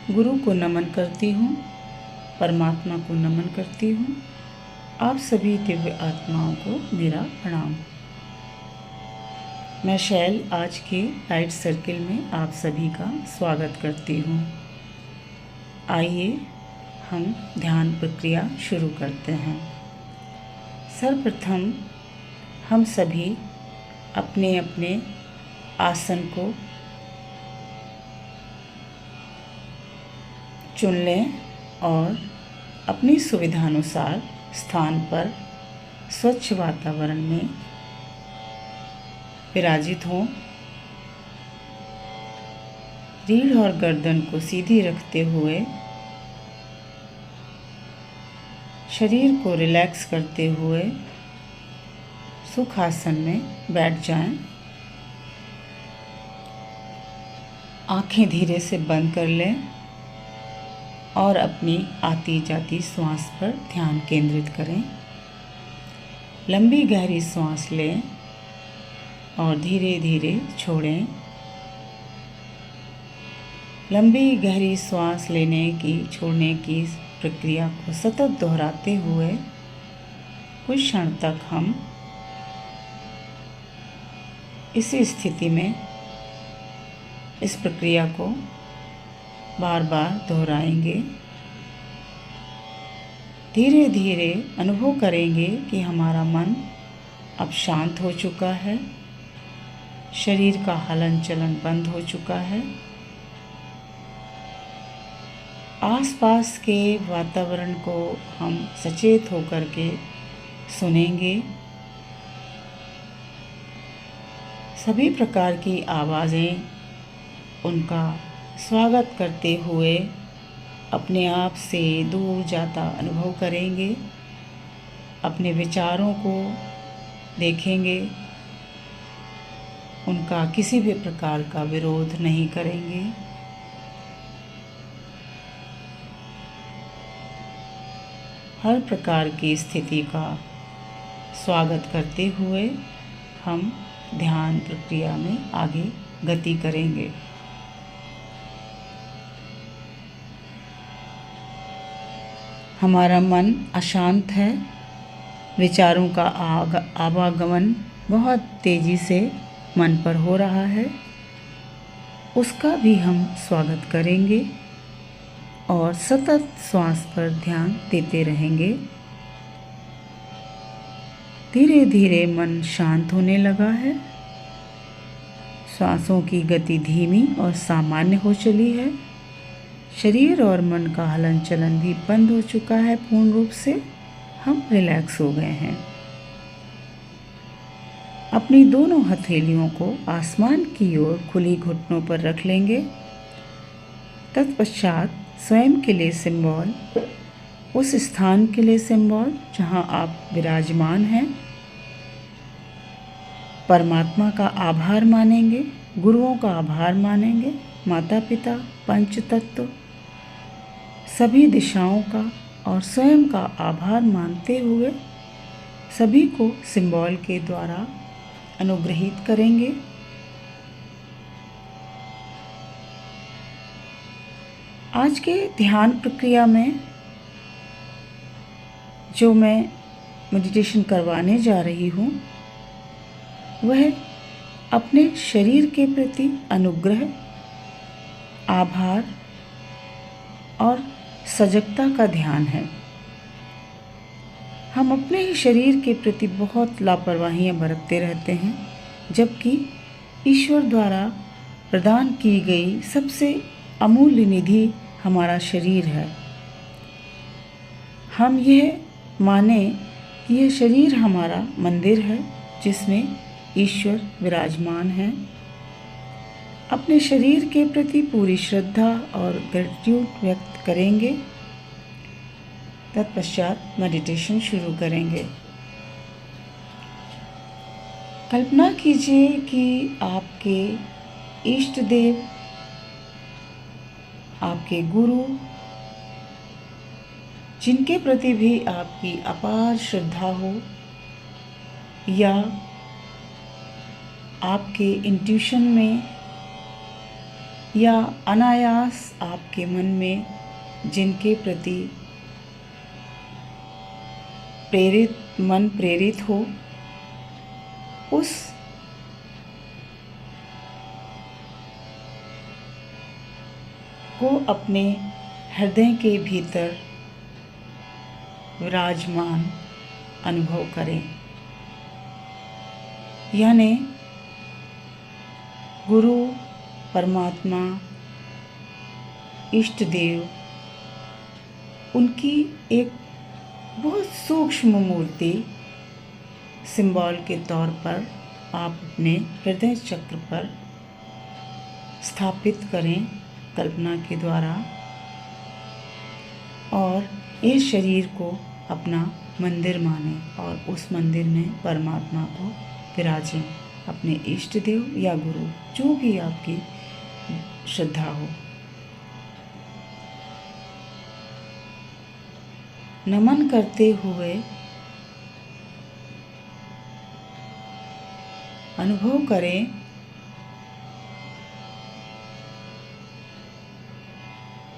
गुरु को नमन करती हूँ, परमात्मा को नमन करती हूँ। आप सभी दिव्य आत्माओं को मेरा प्रणाम। मैं शैल आज के लाइट सर्किल में आप सभी का स्वागत करती हूँ। आइए हम ध्यान प्रक्रिया शुरू करते हैं। सर्वप्रथम हम सभी अपने अपने आसन को चुन लें और अपनी सुविधानुसार स्थान पर स्वच्छ वातावरण में विराजित हों। रीढ़ और गर्दन को सीधी रखते हुए शरीर को रिलैक्स करते हुए सुखासन में बैठ जाएं। आंखें धीरे से बंद कर लें और अपनी आती जाती श्वास पर ध्यान केंद्रित करें। लंबी गहरी श्वास लें और धीरे धीरे छोड़ें। लंबी गहरी श्वास लेने की छोड़ने की प्रक्रिया को सतत दोहराते हुए कुछ क्षण तक हम इसी स्थिति में इस प्रक्रिया को बार बार दोहराएंगे। धीरे धीरे अनुभव करेंगे कि हमारा मन अब शांत हो चुका है, शरीर का हलन चलन बंद हो चुका है। आसपास के वातावरण को हम सचेत होकर के सुनेंगे। सभी प्रकार की आवाज़ें उनका स्वागत करते हुए अपने आप से दूर जाता अनुभव करेंगे। अपने विचारों को देखेंगे, उनका किसी भी प्रकार का विरोध नहीं करेंगे। हर प्रकार की स्थिति का स्वागत करते हुए हम ध्यान प्रक्रिया में आगे गति करेंगे। हमारा मन अशांत है, विचारों का आवागमन बहुत तेज़ी से मन पर हो रहा है, उसका भी हम स्वागत करेंगे और सतत श्वास पर ध्यान देते रहेंगे। धीरे धीरे मन शांत होने लगा है, सांसों की गति धीमी और सामान्य हो चली है, शरीर और मन का हलन चलन भी बंद हो चुका है। पूर्ण रूप से हम रिलैक्स हो गए हैं। अपनी दोनों हथेलियों को आसमान की ओर खुली घुटनों पर रख लेंगे। तत्पश्चात स्वयं के लिए सिंबल, उस स्थान के लिए सिंबल जहां आप विराजमान हैं, परमात्मा का आभार मानेंगे, गुरुओं का आभार मानेंगे, माता पिता, पंच तत्व, सभी दिशाओं का और स्वयं का आभार मानते हुए सभी को सिंबल के द्वारा अनुग्रहित करेंगे। आज के ध्यान प्रक्रिया में जो मैं मेडिटेशन करवाने जा रही हूँ वह अपने शरीर के प्रति अनुग्रह, आभार और सजगता का ध्यान है। हम अपने ही शरीर के प्रति बहुत लापरवाहियां बरतते रहते हैं, जबकि ईश्वर द्वारा प्रदान की गई सबसे अमूल्य निधि हमारा शरीर है। हम यह माने कि यह शरीर हमारा मंदिर है जिसमें ईश्वर विराजमान है। अपने शरीर के प्रति पूरी श्रद्धा और ग्रेटिट्यूड व्यक्त करेंगे। तत्पश्चात मेडिटेशन शुरू करेंगे। कल्पना कीजिए कि आपके इष्ट देव, आपके गुरु, जिनके प्रति भी आपकी अपार श्रद्धा हो, या आपके इंट्यूशन में या अनायास आपके मन में जिनके प्रति मन प्रेरित हो, उस को अपने हृदय के भीतर विराजमान अनुभव करें। यानी गुरु, परमात्मा, इष्ट देव, उनकी एक बहुत सूक्ष्म मूर्ति सिंबल के तौर पर आप अपने हृदय चक्र पर स्थापित करें कल्पना के द्वारा, और इस शरीर को अपना मंदिर मानें और उस मंदिर में परमात्मा को विराजें, अपने इष्ट देव या गुरु, जो भी आपकी श्रद्धा हो। नमन करते हुए अनुभव करें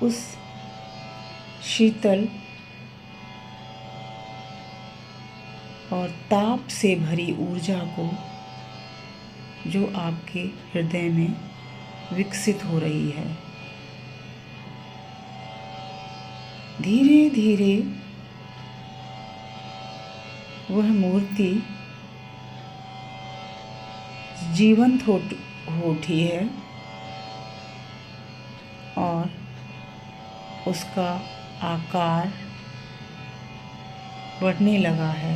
उस शीतल और ताप से भरी ऊर्जा को जो आपके हृदय में विकसित हो रही है। धीरे धीरे वह मूर्ति जीवंत हो उठी है और उसका आकार बढ़ने लगा है।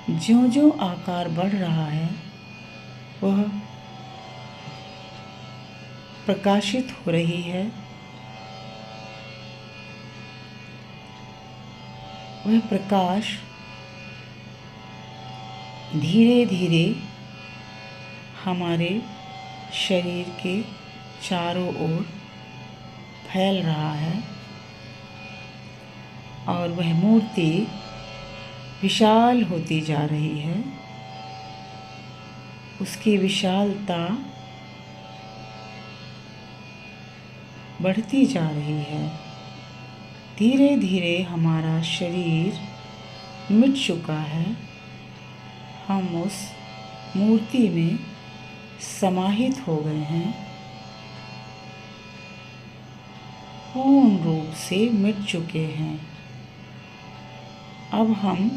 ज्यों ज्यों आकार बढ़ रहा है, वह प्रकाशित हो रही है। वह प्रकाश धीरे धीरे हमारे शरीर के चारों ओर फैल रहा है और वह मूर्ति विशाल होती जा रही है। उसकी विशालता बढ़ती जा रही है। धीरे धीरे हमारा शरीर मिट चुका है। हम उस मूर्ति में समाहित हो गए हैं, पूर्ण रूप से मिट चुके हैं। अब हम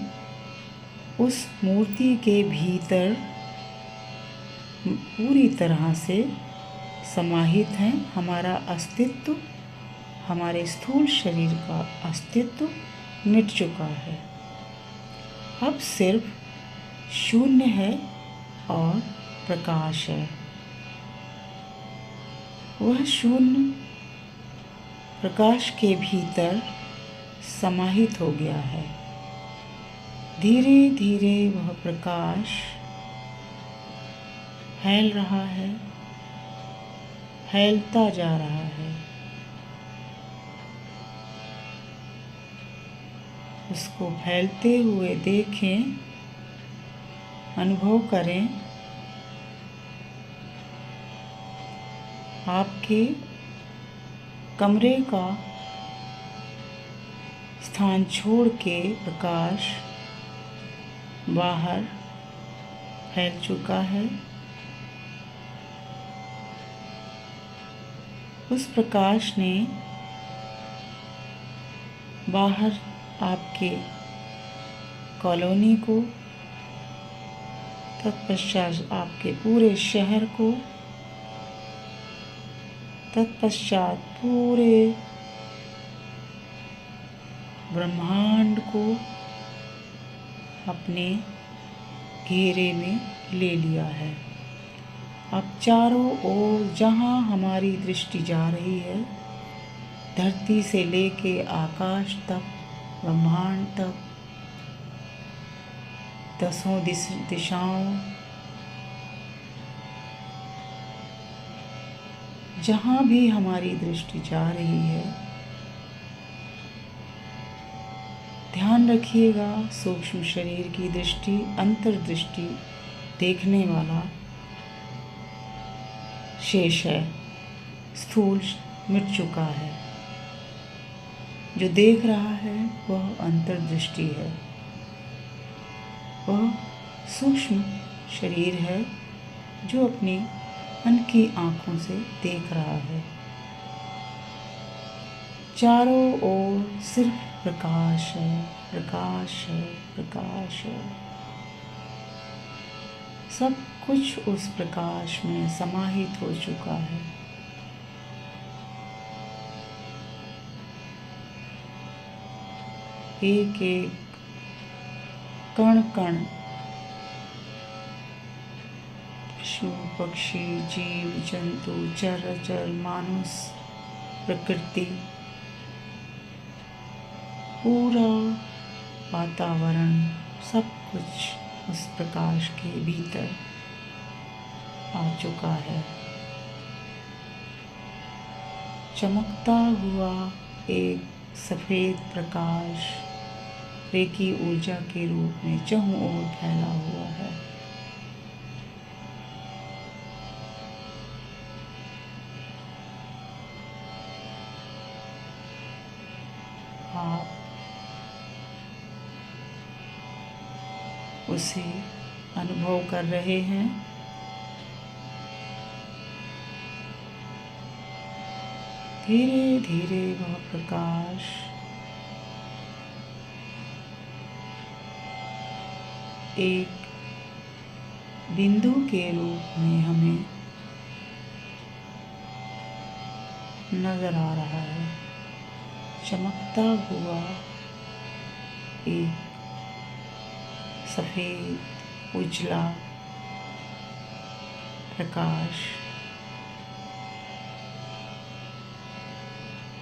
उस मूर्ति के भीतर पूरी तरह से समाहित हैं। हमारा अस्तित्व, हमारे स्थूल शरीर का अस्तित्व मिट चुका है। अब सिर्फ शून्य है और प्रकाश है। वह शून्य प्रकाश के भीतर समाहित हो गया है। धीरे धीरे वह प्रकाश फैल रहा है, फैलता जा रहा है। उसको फैलते हुए देखें, अनुभव करें। आपके कमरे का स्थान छोड़ के प्रकाश बाहर फैल चुका है। उस प्रकाश ने बाहर आपके कॉलोनी को, तत्पश्चात आपके पूरे शहर को, तत्पश्चात पूरे ब्रह्मांड को अपने घेरे में ले लिया है। अब चारों ओर जहाँ हमारी दृष्टि जा रही है, धरती से लेके आकाश तक, ब्रह्मांड तक, दसों दिशाओं, जहाँ भी हमारी दृष्टि जा रही है, ध्यान रखिएगा सूक्ष्म शरीर की दृष्टि, अंतर्दृष्टि देखने वाला शेष है, स्थूल मिट चुका है। जो देख रहा है वह अंतर्दृष्टि है, वह सूक्ष्म शरीर है जो अपनी मन की आँखों से देख रहा है। चारों ओर सिर्फ प्रकाश है, प्रकाश है, प्रकाश है। सब कुछ उस प्रकाश में समाहित हो चुका है। एक एक कण कण, पशु पक्षी, जीव जंतु, चराचर, मानुष, प्रकृति, पूरा वातावरण, सब कुछ उस प्रकाश के भीतर आ चुका है। चमकता हुआ एक सफ़ेद प्रकाश रेखी ऊर्जा के रूप में चारों ओर फैला हुआ है। आप उसे अनुभव कर रहे हैं। धीरे धीरे वह प्रकाश एक बिंदु के रूप में हमें नजर आ रहा है। चमकता हुआ एक सफ़ेद उजला प्रकाश,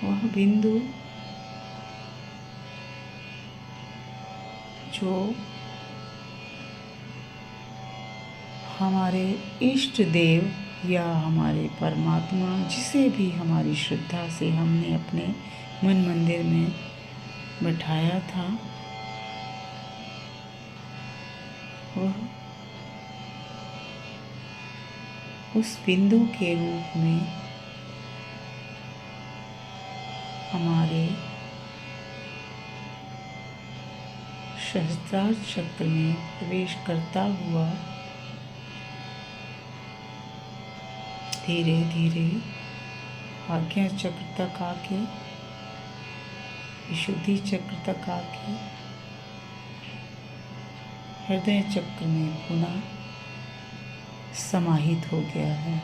वह बिंदु जो हमारे इष्ट देव या हमारे परमात्मा, जिसे भी हमारी श्रद्धा से हमने अपने मन मंदिर में बैठाया था, वह उस बिंदु के रूप में हमारे सहस्त्रार चक्र में प्रवेश करता हुआ धीरे धीरे आज्ञा चक्र तक आके, विशुद्धि चक्र तक आके हृदय चक्र में पुनः समाहित हो गया है।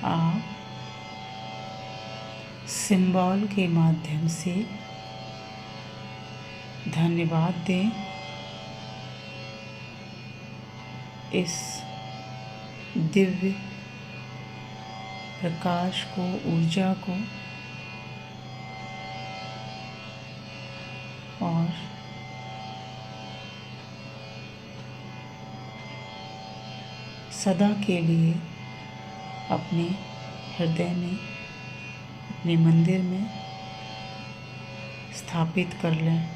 आप सिंबल के माध्यम से धन्यवाद दें इस दिव्य प्रकाश को, ऊर्जा को, और सदा के लिए अपने हृदय में, अपने मंदिर में स्थापित कर लें।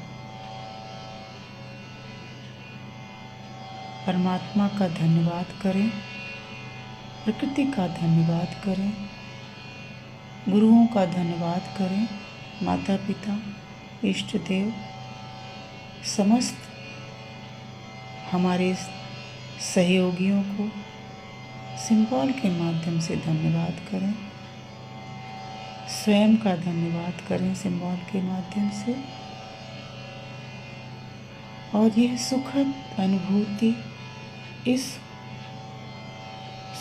परमात्मा का धन्यवाद करें, प्रकृति का धन्यवाद करें, गुरुओं का धन्यवाद करें, माता पिता, इष्ट देव, समस्त हमारे सहयोगियों को सिंबल के माध्यम से धन्यवाद करें। स्वयं का धन्यवाद करें सिंबल के माध्यम से। और यह सुखद अनुभूति, इस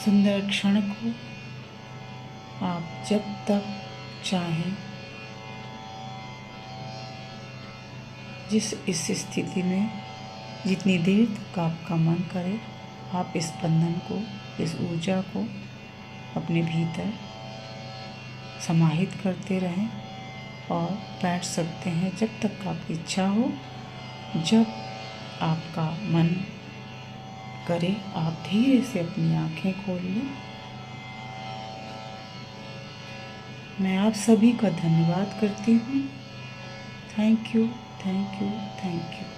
सुंदर क्षण को आप जब तक चाहें, इस स्थिति में जितनी देर तक आपका मन करे, आप इस बंधन को, इस ऊर्जा को अपने भीतर समाहित करते रहें और बैठ सकते हैं जब तक आपकी इच्छा हो। जब आपका मन करे, आप धीरे से अपनी आंखें खोल लें मैं आप सभी का धन्यवाद करती हूँ। Thank you, thank you, thank you.